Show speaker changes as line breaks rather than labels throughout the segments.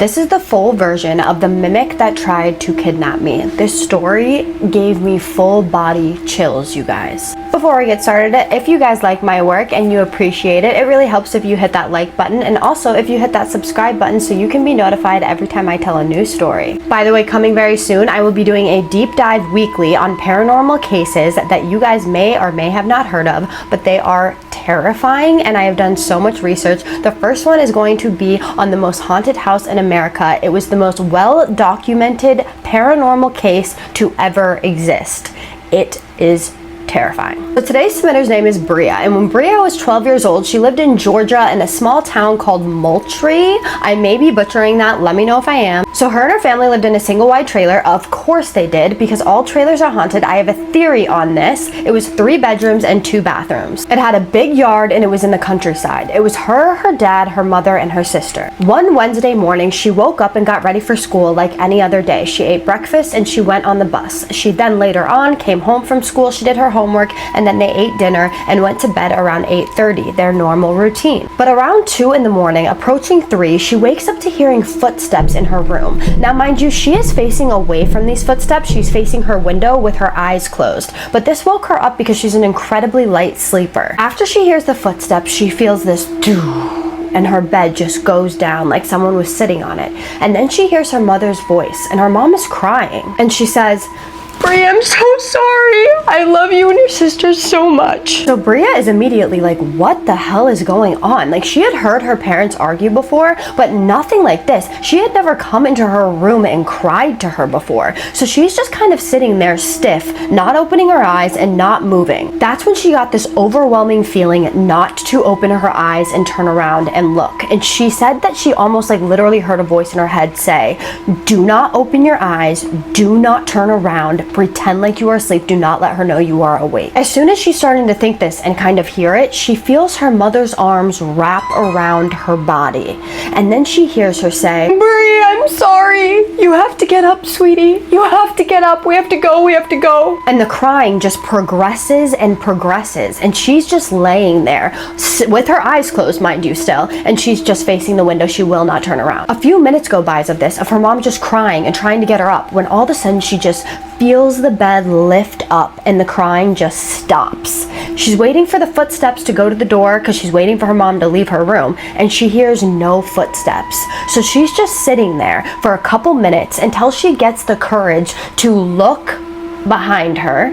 This is the full version of the mimic that tried to kidnap me. This story gave me full body chills, you guys. Before we get started, if you guys like my work and you appreciate it, it really helps if you hit that like button, and also if you hit that subscribe button so you can be notified every time I tell a new story. By the way, coming very soon, I will be doing a deep dive weekly on paranormal cases that you guys may or may have not heard of, but they are terrifying and I have done so much research. The first one is going to be on the most haunted house in America. It was the most well-documented paranormal case to ever exist. It is terrifying. So today's submitter's name is Bria, and when Bria was 12 years old, she lived in Georgia in a small town called Moultrie. I may be butchering that, let me know if I am. So her and her family lived in a single wide trailer. Of course they did, because all trailers are haunted. I have a theory on this. It was 3 bedrooms and 2 bathrooms. It had a big yard and it was in the countryside. It was her, her dad, her mother, and her sister. One Wednesday morning, she woke up and got ready for school like any other day. She ate breakfast and she went on the bus. She then later on came home from school, she did her homework, and then they ate dinner and went to bed around 8:30, their normal routine. But around 2 in the morning, approaching 3, she wakes up to hearing footsteps in her room. Now mind you, she is facing away from these footsteps. She's facing her window with her eyes closed. But this woke her up because she's an incredibly light sleeper. After she hears the footsteps, she feels this doo, and her bed just goes down like someone was sitting on it. And then she hears her mother's voice, and her mom is crying. And she says, "Bria, I'm so sorry. I love you and your sister so much." So Bria is immediately like, what the hell is going on? Like, she had heard her parents argue before, but nothing like this. She had never come into her room and cried to her before. So she's just kind of sitting there stiff, not opening her eyes and not moving. That's when she got this overwhelming feeling not to open her eyes and turn around and look. And she said that she almost like literally heard a voice in her head say, "Do not open your eyes, do not turn around, pretend like you are asleep, do not let her know you are awake." As soon as she's starting to think this and kind of hear it, she feels her mother's arms wrap around her body. And then she hears her say, "Bria, I'm sorry. You have to get up, sweetie. You have to get up. We have to go. We have to go." And the crying just progresses and progresses. And she's just laying there with her eyes closed, mind you, still. And she's just facing the window. She will not turn around. A few minutes go by of this, of her mom just crying and trying to get her up, when all of a sudden she just feels the bed lift up and the crying just stops. She's waiting for the footsteps to go to the door because she's waiting for her mom to leave her room, and she hears no footsteps. So she's just sitting there for a couple minutes until she gets the courage to look behind her.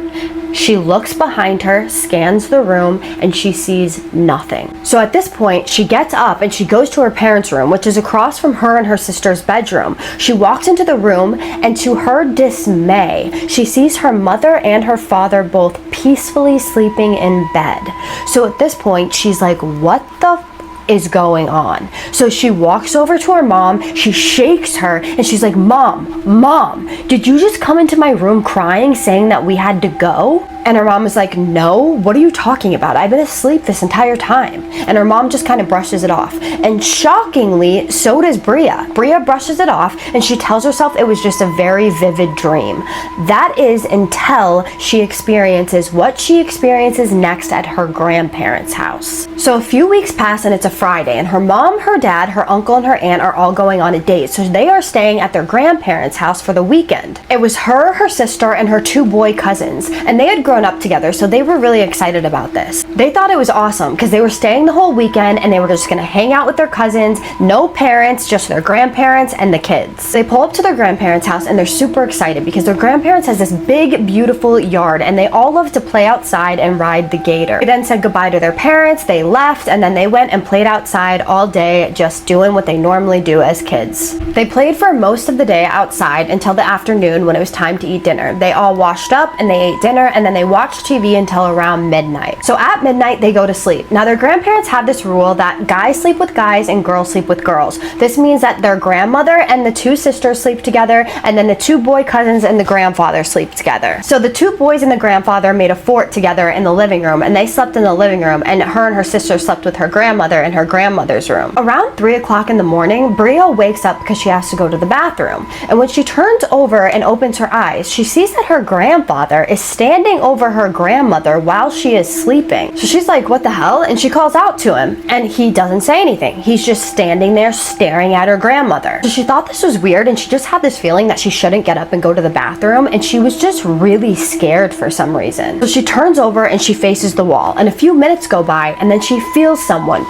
She looks behind her, scans the room, and she sees nothing. So at this point, she gets up and she goes to her parents' room, which is across from her and her sister's bedroom. She walks into the room, and to her dismay, she sees her mother and her father both peacefully sleeping in bed. So at this point, she's like, what the is going on? So she walks over to her mom, she shakes her, and she's like, Mom, did you just come into my room crying, saying that we had to go?" And her mom is like, "No, what are you talking about? I've been asleep this entire time." And her mom just kind of brushes it off. And shockingly, so does Bria. Bria brushes it off, and she tells herself it was just a very vivid dream. That is until she experiences what she experiences next at her grandparents' house. So a few weeks pass, and it's a Friday, and her mom, her dad, her uncle, and her aunt are all going on a date. So they are staying at their grandparents' house for the weekend. It was her sister, and her 2 boy cousins, and they had grown up together, so they were really excited about this. They thought it was awesome because they were staying the whole weekend and they were just gonna hang out with their cousins, no parents, just their grandparents and the kids. They pull up to their grandparents' house and they're super excited because their grandparents has this big, beautiful yard, and they all love to play outside and ride the gator. They then said goodbye to their parents, they left, and then they went and played outside all day, just doing what they normally do as kids. They played for most of the day outside until the afternoon when it was time to eat dinner. They all washed up and they ate dinner, and then they watched TV until around midnight. So at midnight, they go to sleep. Now, their grandparents have this rule that guys sleep with guys and girls sleep with girls. This means that their grandmother and the 2 sisters sleep together, and then the 2 boy cousins and the grandfather sleep together. So the 2 boys and the grandfather made a fort together in the living room, and they slept in the living room, and her sister slept with her grandmother and her grandmother's room. Around 3 o'clock in the morning, Bria wakes up because she has to go to the bathroom. And when she turns over and opens her eyes, she sees that her grandfather is standing over her grandmother while she is sleeping. So she's like, what the hell? And she calls out to him, and he doesn't say anything. He's just standing there staring at her grandmother. So she thought this was weird, and she just had this feeling that she shouldn't get up and go to the bathroom, and she was just really scared for some reason. So she turns over and she faces the wall, and a few minutes go by, and then she feels someone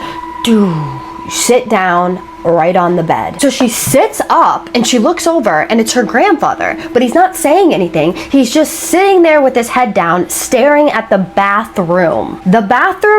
sit down right on the bed. So she sits up and she looks over, and it's her grandfather, but he's not saying anything. He's just sitting there with his head down, staring at the bathroom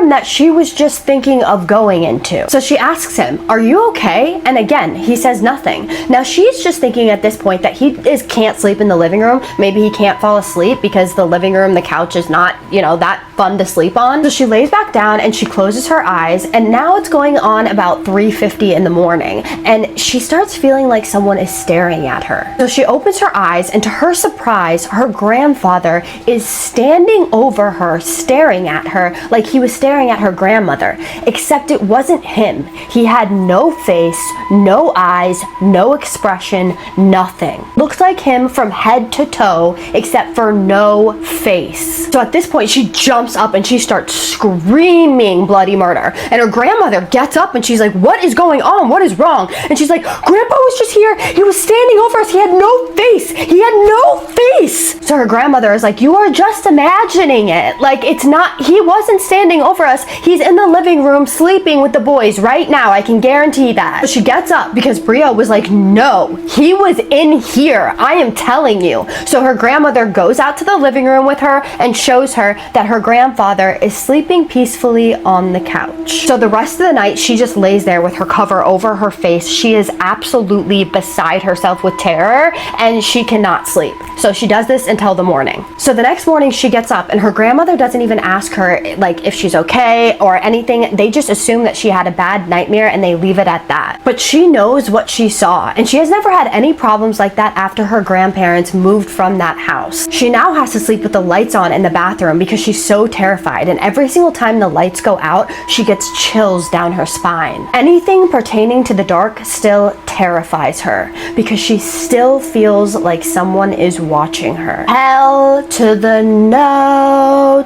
that she was just thinking of going into. So she asks him, are you okay? And again, he says nothing. Now she's just thinking at this point that he can't sleep in the living room. Maybe he can't fall asleep because the living room, the couch is not, that fun to sleep on. So she lays back down and she closes her eyes, and now it's going on about 3:50 in the morning. And she starts feeling like someone is staring at her. So she opens her eyes, and to her surprise, her grandfather is standing over her, staring at her like he was staring at her grandmother, except it wasn't him. He had no face, no eyes, no expression, nothing. Looked like him from head to toe, except for no face. So at this point, she jumps up and she starts screaming bloody murder. And her grandmother gets up and she's like, what is going on? What is wrong? And she's like, Grandpa was just here. He was standing over us. He had no face. He had no face. So her grandmother is like, you are just imagining it. Like, it's not, he wasn't standing over us. He's in the living room sleeping with the boys right now. I can guarantee that. So she gets up because Bria was like, no, he was in here. I am telling you. So her grandmother goes out to the living room with her and shows her that her grandfather is sleeping peacefully on the couch. So the rest of the night, she just lays there with her cover over her face. She is absolutely beside herself with terror, and she cannot sleep. So she does this until the morning. So the next morning she gets up, and her grandmother doesn't even ask her like if she's okay or anything. They just assume that she had a bad nightmare and they leave it at that. But she knows what she saw, and she has never had any problems like that after her grandparents moved from that house. She now has to sleep with the lights on in the bathroom because she's so terrified, and every single time the lights go out, she gets chills down her spine. Anything pertaining to the dark still terrifies her because she still feels like someone is watching her. Hell to the no,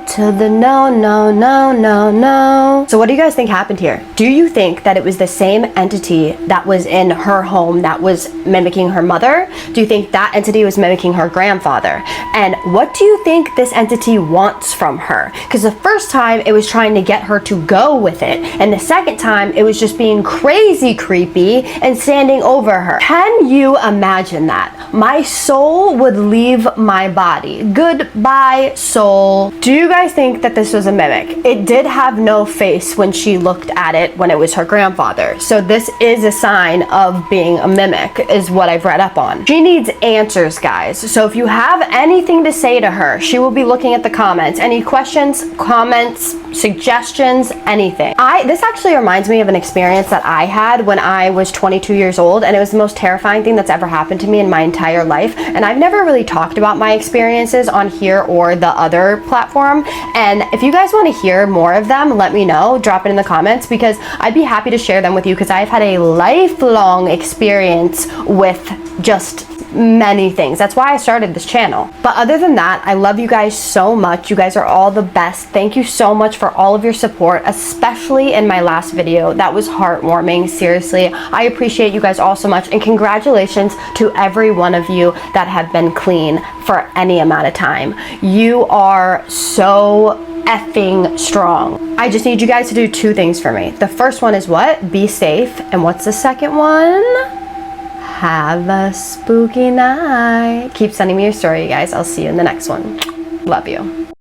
no. So what do you guys think happened here? Do you think that it was the same entity that was in her home that was mimicking her mother? Do you think that entity was mimicking her grandfather? And what do you think this entity wants from her? Because the first time it was trying to get her to go with it, and the second time it was just being crazy creepy and standing over her. Can you imagine that? My soul would leave my body. Goodbye, soul. Do you guys think that this was a mimic? It did have no face when she looked at it when it was her grandfather. So this is a sign of being a mimic, is what I've read up on. She needs answers, guys. So if you have anything to say to her, she will be looking at the comments. Any questions, comments, suggestions, anything. This actually reminds me of an experience that I had when I was 22 years old, and it was the most terrifying thing that's ever happened to me in my entire life. And I've never really talked about my experiences on here or the other platform. And if you guys want to hear more of them, let me know. Drop it in the comments because I'd be happy to share them with you because I've had a lifelong experience with just many things. That's why I started this channel. But other than that, I love you guys so much. You guys are all the best. Thank you so much for all of your support, especially in my last video. That was heartwarming. Seriously, I appreciate you guys all so much, and congratulations to every one of you that have been clean for any amount of time. You are so effing strong. I just need you guys to do two things for me. The first one is what? Be safe. And what's the second one? Have a spooky night. Keep sending me your story, you guys. I'll see you in the next one. Love you.